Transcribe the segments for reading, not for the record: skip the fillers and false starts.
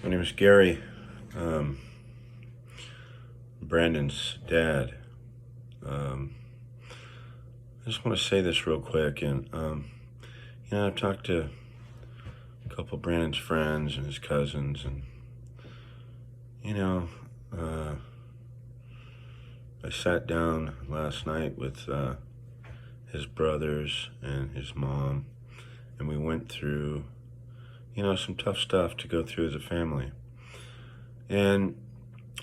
My name is Gary, Brandon's dad. I just want to say this real quick, and I've talked to a couple of Brandon's friends and his cousins, and uh, I sat down last night with his brothers and his mom, and we went through, some tough stuff to go through as a family. And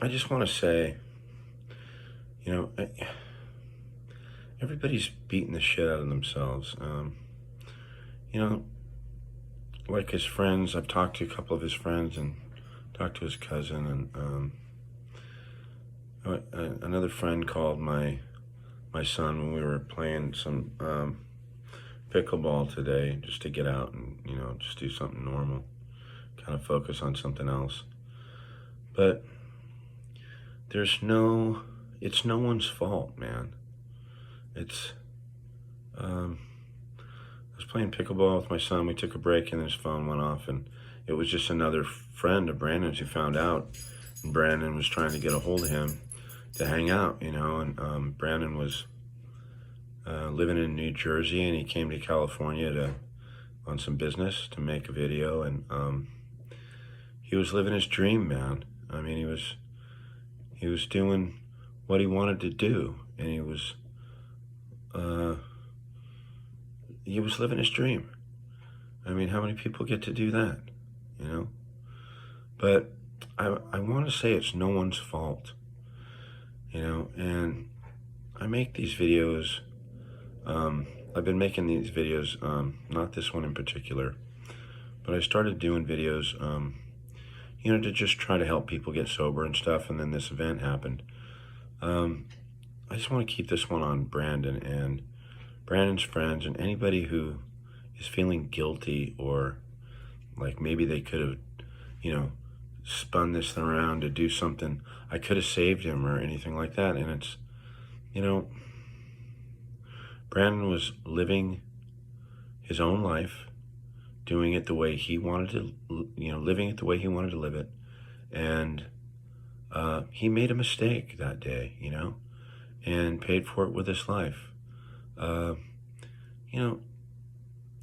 I just want to say, everybody's beating the shit out of themselves. You know, like his friends, I've talked to a couple of his friends and talked to his cousin, and another friend called my son when we were playing some pickleball today, just to get out and just do something normal, kind of focus on something else. But it's no one's fault, man. It's I was playing pickleball with my son. We took a break and his phone went off, and it was just another friend of Brandon's who found out, and Brandon was trying to get a hold of him to hang out, and Brandon was living in New Jersey, and he came to California on some business to make a video, and he was living his dream, man. I mean, he was doing what he wanted to do, and he was living his dream. I mean, how many people get to do that, But I want to say it's no one's fault, and I make these videos. I've been making these videos, not this one in particular, but I started doing videos, to just try to help people get sober and stuff, and then this event happened. I just want to keep this one on Brandon and Brandon's friends and anybody who is feeling guilty, or like maybe they could have, spun this thing around to do something. I could have saved him or anything like that. And it's, Brandon was living his own life, doing it the way he wanted to, living it the way he wanted to live it. And he made a mistake that day, and paid for it with his life.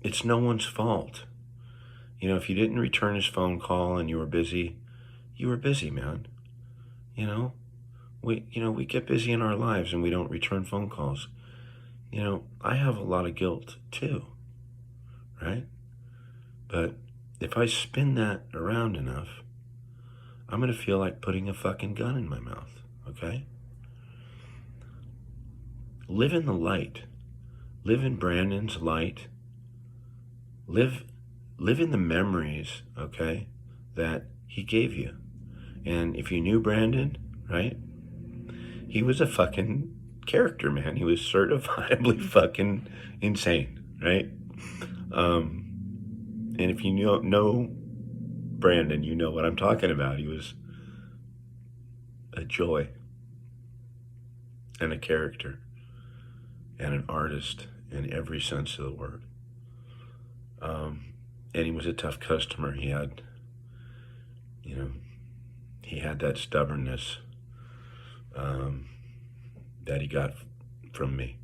It's no one's fault. If you didn't return his phone call and you were busy, man. We get busy in our lives and we don't return phone calls. I have a lot of guilt too, right? But if I spin that around enough, I'm going to feel like putting a fucking gun in my mouth, okay? Live in the light. Live in Brandon's light. Live in the memories, okay, that he gave you. And if you knew Brandon, right, he was a fucking character, man. He was certifiably fucking insane, right? And if you know Brandon, you know what I'm talking about. He was a joy and a character and an artist in every sense of the word. And he was a tough customer. He had, he had that stubbornness that he got from me.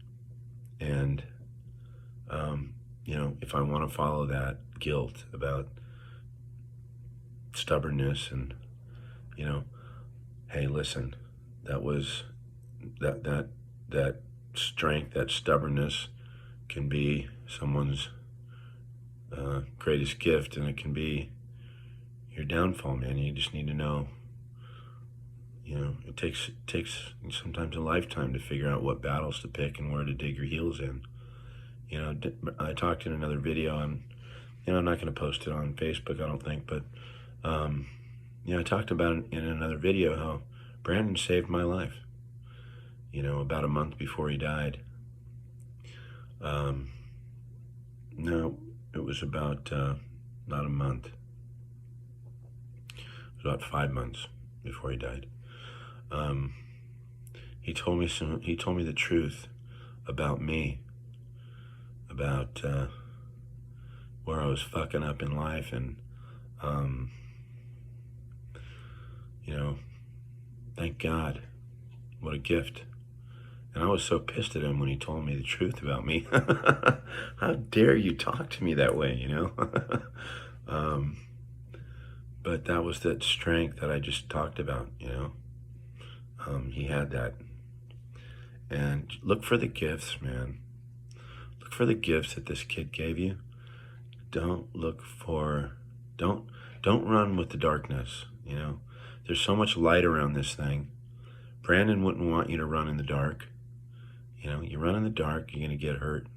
And, if I want to follow that guilt about stubbornness and, hey, listen, that was, that strength, that stubbornness can be someone's greatest gift, and it can be your downfall, man. You just need to know, it takes sometimes a lifetime to figure out what battles to pick and where to dig your heels in. I talked in another video, and I'm not going to post it on Facebook, I don't think, but I talked about it in another video how Brandon saved my life, about a month before he died. No, it was about not a month. It was about 5 months before he died. He told me the truth about me, about where I was fucking up in life, and you know, thank God. What a gift. And I was so pissed at him when he told me the truth about me. How dare you talk to me that way, you know? um, but that was that strength that I just talked about, you know? He had that. And look for the gifts, man. Look for the gifts that this kid gave you. Don't look for, don't, don't run with the darkness, you know? There's so much light around this thing. Brandon wouldn't want you to run in the dark. You know, you run in the dark, you're going to get hurt.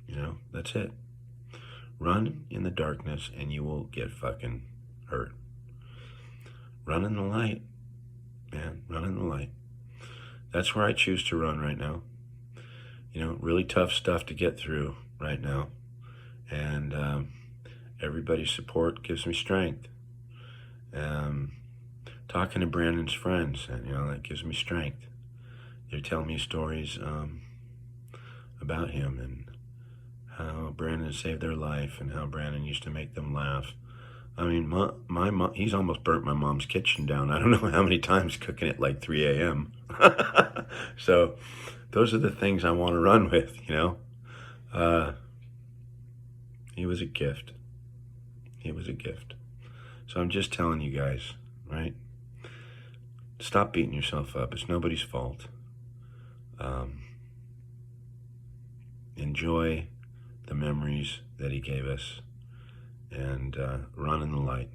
You know, that's it. Run in the darkness and you will get fucking hurt. Run in the light, man. Run in the light. That's where I choose to run right now. You know, really tough stuff to get through right now. And everybody's support gives me strength. Talking to Brandon's friends, you know, that gives me strength. They're telling me stories about him and how Brandon saved their life and how Brandon used to make them laugh. I mean, my mom, he's almost burnt my mom's kitchen down. I don't know how many times cooking at like 3 a.m. So those are the things I want to run with, you know. He was a gift. He was a gift. So I'm just telling you guys, right? Stop beating yourself up. It's nobody's fault. Enjoy the memories that he gave us and run in the light.